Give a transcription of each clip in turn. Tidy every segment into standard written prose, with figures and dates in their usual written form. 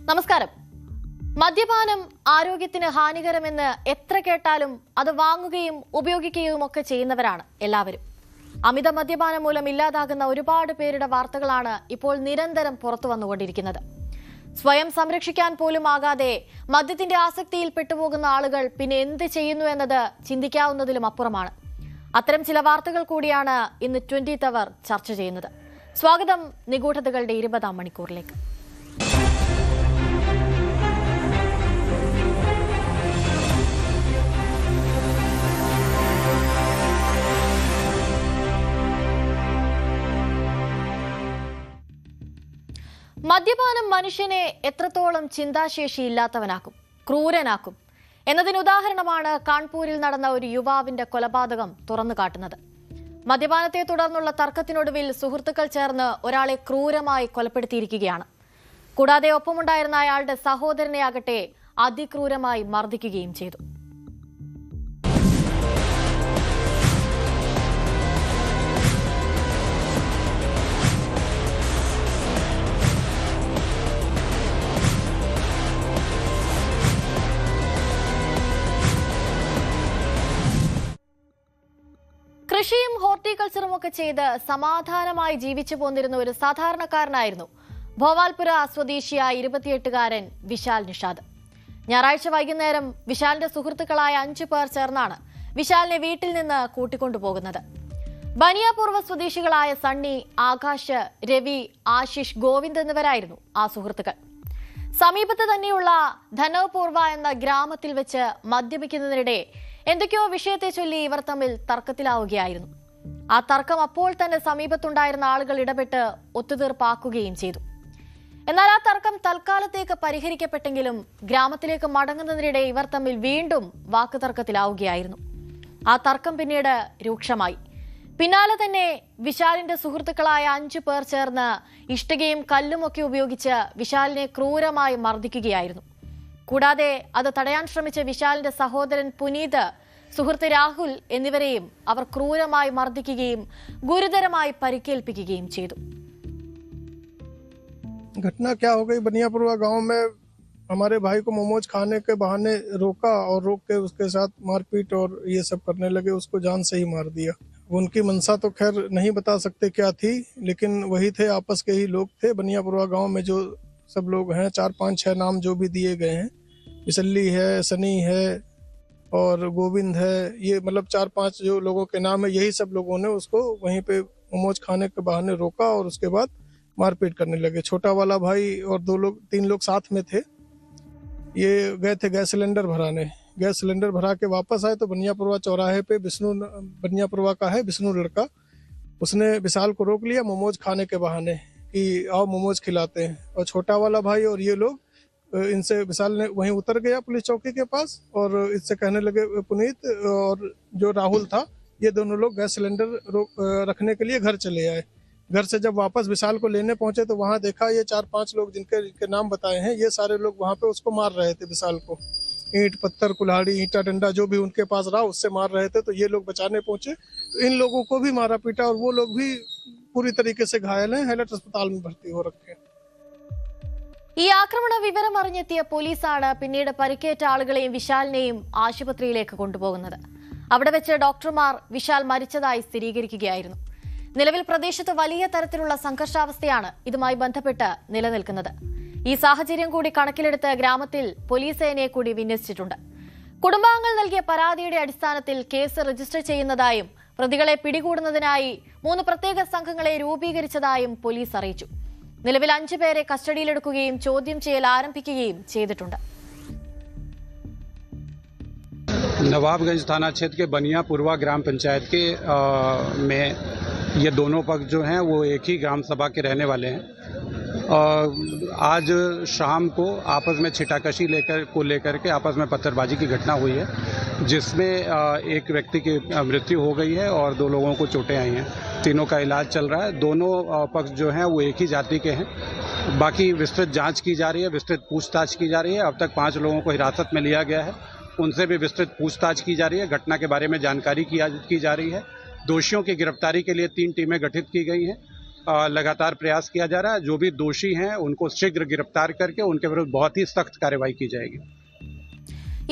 നമസ്കാരം. മദ്യപാനം ആരോഗ്യത്തിന് ഹാനികരമെന്ന് എത്ര കേട്ടാലും അത് വാങ്ങുകയും ഉപയോഗിക്കുകയും ഒക്കെ ചെയ്യുന്നവരാണ് എല്ലാവരും. അമിത മദ്യപാനം മൂലം ഇല്ലാതാകുന്ന ഒരുപാട് പേരുടെ വാർത്തകളാണ് ഇപ്പോൾ നിരന്തരം പുറത്തു വന്നുകൊണ്ടിരിക്കുന്നത്. സ്വയം സംരക്ഷിക്കാൻ പോലും ആകാതെ മദ്യത്തിന്റെ ആസക്തിയിൽ പെട്ടുപോകുന്ന ആളുകൾ പിന്നെ എന്ത് ചെയ്യുന്നു എന്നത് ചിന്തിക്കാവുന്നതിലും അപ്പുറമാണ്. അത്തരം ചില വാർത്തകൾ കൂടിയാണ് ഇന്ന് 20th അവർ ചർച്ച ചെയ്യുന്നത്. സ്വാഗതം നിഗൂഢതകളുടെ 20ാം മണിക്കൂറിലേക്ക്. മദ്യപാനം മനുഷ്യനെ എത്രത്തോളം ചിന്താശേഷിയില്ലാത്തവനാക്കും, ക്രൂരനാക്കും എന്നതിന് ഉദാഹരണമാണ് കാൺപൂരിൽ നടന്ന ഒരു യുവാവിന്റെ കൊലപാതകം തുറന്നു കാട്ടുന്നത്. മദ്യപാനത്തെ തുടർന്നുള്ള തർക്കത്തിനൊടുവിൽ സുഹൃത്തുക്കൾ ചേർന്ന് ഒരാളെ ക്രൂരമായി കൊലപ്പെടുത്തിയിരിക്കുകയാണ്. കൂടാതെ ഒപ്പമുണ്ടായിരുന്ന അയാളുടെ സഹോദരനെയാകട്ടെ അതിക്രൂരമായി മർദ്ദിക്കുകയും ചെയ്തു. കൃഷിയും ഹോർട്ടിക്കൾച്ചറും ഒക്കെ ചെയ്ത് സമാധാനമായി ജീവിച്ചു പോന്നിരുന്ന ഒരു സാധാരണക്കാരനായിരുന്നു ഭോവാൽപുര സ്വദേശിയായ 28-കാരൻ വിശാൽ നിഷാദ്. ഞായറാഴ്ച വൈകുന്നേരം വിശാലിന്റെ സുഹൃത്തുക്കളായ 5 പേർ ചേർന്നാണ് വിശാലിനെ വീട്ടിൽ നിന്ന് കൂട്ടിക്കൊണ്ടുപോകുന്നത്. ബനിയാപൂർവ സ്വദേശികളായ സണ്ണി, ആകാശ്, രവി, ആശിഷ്, ഗോവിന്ദ് എന്നിവരായിരുന്നു ആ സുഹൃത്തുക്കൾ. സമീപത്ത് തന്നെയുള്ള ധനോപൂർവ എന്ന ഗ്രാമത്തിൽ വെച്ച് മദ്യപിക്കുന്നതിനിടെ എന്തൊക്കെയോ വിഷയത്തെ ചൊല്ലി ഇവർ തമ്മിൽ തർക്കത്തിലാവുകയായിരുന്നു. ആ തർക്കം അപ്പോൾ തന്നെ സമീപത്തുണ്ടായിരുന്ന ആളുകൾ ഇടപെട്ട് ഒത്തുതീർപ്പാക്കുകയും ചെയ്തു. എന്നാൽ ആ തർക്കം തൽക്കാലത്തേക്ക് പരിഹരിക്കപ്പെട്ടെങ്കിലും ഗ്രാമത്തിലേക്ക് മടങ്ങുന്നതിനിടെ ഇവർ തമ്മിൽ വീണ്ടും വാക്കുതർക്കത്തിലാവുകയായിരുന്നു. ആ തർക്കം പിന്നീട് രൂക്ഷമായി. പിന്നാലെ തന്നെ വിശാലിന്റെ സുഹൃത്തുക്കളായ 5 പേർ ചേർന്ന് ഇഷ്ടികയും കല്ലുമൊക്കെ ഉപയോഗിച്ച് വിശാലിനെ ക്രൂരമായി മർദ്ദിക്കുകയായിരുന്നു. കൂടാതെ അത് തടയാൻ ശ്രമിച്ച വിശാലിന്റെ സഹോദരൻ പുനീത്, സുഹൃത്ത് രാഹുൽ എന്നിവരെയും അവർ ക്രൂരമായി മർദ്ദിക്കുകയും ഗുരുതരമായി പരിക്കേൽപ്പിക്കുകയും ചെയ്തു. घटना क्या हो गई, बनियापुरवा गांव में हमारे भाई को मोमोज खाने के बहाने रोका और रोक के उसके साथ मारपीट और ये सब करने लगे. उसको जान से ही मार दिया. उनकी मंशा तो खैर नहीं बता सकते क्या थी, लेकिन वही थे, आपस के ही लोग थे. बनियापुरवा गांव में जो सब लोग हैं, 4, 5, 6 नाम जो भी दिए गए हैं, विसल्ली है, सनी है और गोविंद है, ये मतलब 4-5 जो लोगों के नाम है, यही सब लोगों ने उसको वहीं पे मोमोज खाने के बहाने रोका और उसके बाद मारपीट करने लगे. छोटा वाला भाई और 3 लोग साथ में थे. ये गए थे गैस सिलेंडर भराने. गैस सिलेंडर भरा के वापस आए तो बनियापुरवा चौराहे पे बनियापुरवा का है विष्णु लड़का, उसने विशाल को रोक लिया मोमोज खाने के बहाने कि आओ मोमोज खिलाते हैं. और छोटा वाला भाई और ये लोग इनसे, विशाल ने वहीं उतर गया पुलिस चौकी के पास और इससे कहने लगे, पुनीत और जो राहुल था, ये दोनों लोग गैस सिलेंडर रखने के लिए घर चले आए. घर से जब वापस विशाल को लेने पहुंचे तो वहां देखा ये 4-5 लोग जिनके नाम बताए हैं, ये सारे लोग वहां पे उसको मार रहे थे. विशाल को ईंट पत्थर कुल्हाड़ी ईंटा डंडा जो भी उनके पास रहा उससे मार रहे थे. तो ये लोग बचाने पहुंचे तो इन लोगों को भी मारा पीटा और वो लोग भी पूरी तरीके से घायल हैं, हैलट अस्पताल में भर्ती हो रखे हैं. ഈ ആക്രമണ വിവരം അറിഞ്ഞെത്തിയ പോലീസാണ് പിന്നീട് പരിക്കേറ്റ ആളുകളെയും വിശാലിനെയും ആശുപത്രിയിലേക്ക് കൊണ്ടുപോകുന്നത്. അവിടെ വെച്ച് ഡോക്ടർമാർ വിശാൽ മരിച്ചതായി സ്ഥിരീകരിക്കുകയായിരുന്നു. നിലവിൽ പ്രദേശത്ത് വലിയ തരത്തിലുള്ള സംഘർഷാവസ്ഥയാണ് ഇതുമായി ബന്ധപ്പെട്ട് നിലനിൽക്കുന്നത്. ഈ സാഹചര്യം കൂടി കണക്കിലെടുത്ത് ഗ്രാമത്തിൽ പോലീസ് സേനയെ കൂടി വിന്യസിച്ചിട്ടുണ്ട്. കുടുംബാംഗങ്ങൾ നൽകിയ പരാതിയുടെ അടിസ്ഥാനത്തിൽ കേസ് രജിസ്റ്റർ ചെയ്യുന്നതായും പ്രതികളെ പിടികൂടുന്നതിനായി 3 പ്രത്യേക സംഘങ്ങളെ രൂപീകരിച്ചതായും പോലീസ് അറിയിച്ചു. നിലവിൽ 5 പേരെ കസ്റ്റഡിയിലെടുക്കുകയും ചോദ്യം ചെയ്യൽ ആരംഭിക്കുകയും ചെയ്തിട്ടുണ്ട്. नवाबगंज थाना क्षेत्र के बनियापुरवा ग्राम पंचायत के में ये दोनों पक्ष जो हैं वो एक ही ग्राम सभा के रहने वाले हैं. आज शाम को आपस में छिटाकशी लेकर के आपस में पत्थरबाजी की घटना हुई है, जिसमें एक व्यक्ति की मृत्यु हो गई है और 2 लोगों को चोटें आई हैं. तीनों का इलाज चल रहा है. दोनों पक्ष जो हैं वो एक ही जाति के हैं. बाकी विस्तृत जांच की जा रही है, विस्तृत पूछताछ की जा रही है. अब तक 5 लोगों को हिरासत में लिया गया है, उनसे भी विस्तृत पूछताछ की जा रही है. घटना के बारे में जानकारी की जा रही है. दोषियों की गिरफ्तारी के लिए 3 टीमें गठित की गई हैं लगातार प्रयास किया जा रहा है। जो भी दोषी हैं उनको शीघ्र गिरफ्तार करके उनके विरुद्ध बहुत ही सख्त कार्रवाई की जाएगी।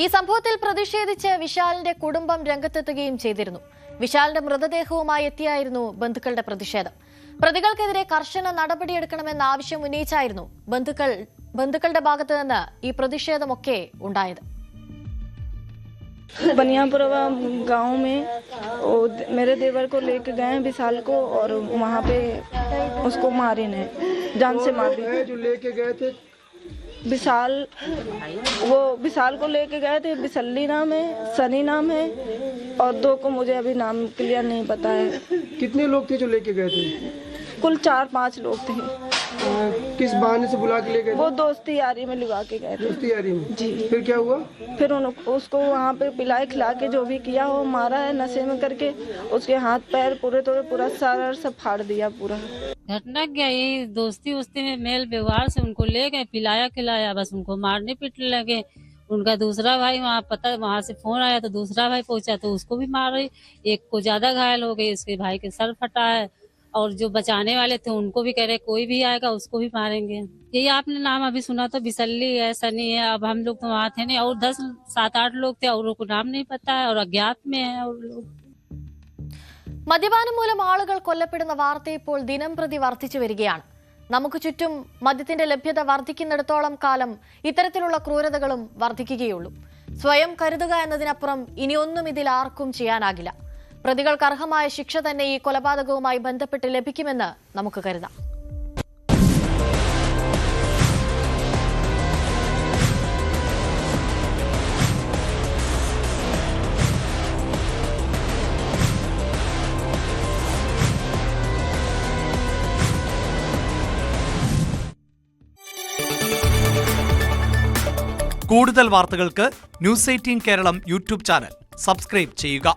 ഈ സംഭവത്തിൽ പ്രതിഷേധിച്ച് വിശാലിന്റെ കുടുംബം രംഗത്തെത്തുകയും ചെയ്തിരുന്നു. വിശാലിന്റെ മൃതദേഹവുമായി എത്തിയായിരുന്നു ബന്ധുക്കളുടെ പ്രതിഷേധം. പ്രതികൾക്കെതിരെ കർശന നടപടിയെടുക്കണമെന്ന ആവശ്യം ഉന്നയിച്ചായിരുന്നു ബന്ധുക്കളുടെ ഭാഗത്തു നിന്ന് ഈ പ്രതിഷേധമൊക്കെ ഉണ്ടായത്. बनियापुरवा गांव में मेरे देवर को लेके गए हैं विशाल को और वहाँ पे उसको मारे ने जान से मार दी। जो लेके गए थे विशाल को लेके गए थे। बिसल्ली नाम है, सनी नाम है और दो को मुझे अभी नाम क्लियर नहीं पता है। कितने लोग थे जो लेके गए थे? कुल 4-5 लोग थे। किस बहाने से बुला के ले गए? वो दोस्ती यारी में लगा के गए थे। दोस्ती यारी में? जी। फिर क्या हुआ? फिर उसको वहाँ पे पिलाए खिला के जो भी किया हो मारा है नशे में करके। उसके हाथ पैर पूरा सारा सब फाड़ दिया पूरा। घटना क्या, यही दोस्ती वोस्ती में मेल व्यवहार से उनको ले गए, पिलाया खिलाया, बस उनको मारने पीटने लगे। उनका दूसरा भाई वहाँ से फोन आया तो दूसरा भाई पहुंचा तो उसको भी मारे। एक को ज्यादा घायल हो गई, उसके भाई के सर फटा है और जो बचाने वाले थे उनको भी कह रहे कोई भी आएगा उसको भी मारेंगे। यही आपने नाम अभी सुना तो बिसल्ली है, सनी है। अब हम लोग तो वहाँ थे नहीं और 7-8 लोग थे और को नाम नहीं पता है और अज्ञात में है और लोग। മദ്യപാനം മൂലം ആളുകൾ കൊല്ലപ്പെടുന്ന വാർത്ത ഇപ്പോൾ ദിനംപ്രതി വർദ്ധിച്ചു വരികയാണ്. നമുക്ക് ചുറ്റും മദ്യത്തിന്റെ ലഭ്യത വർദ്ധിക്കുന്നിടത്തോളം കാലം ഇത്തരത്തിലുള്ള ക്രൂരതകളും വർദ്ധിക്കുകയുള്ളൂ. സ്വയം കരുതുക എന്നതിനപ്പുറം ഇനിയൊന്നും ഇതിൽ ആർക്കും ചെയ്യാനാകില്ല. പ്രതികൾക്ക് അർഹമായ ശിക്ഷ തന്നെ ഈ കൊലപാതകവുമായി ബന്ധപ്പെട്ട് ലഭിക്കുമെന്ന് നമുക്ക് കരുതാം. കൂടുതൽ വാർത്തകൾക്ക് news 18 Keralam YouTube channel subscribe ചെയ്യുക.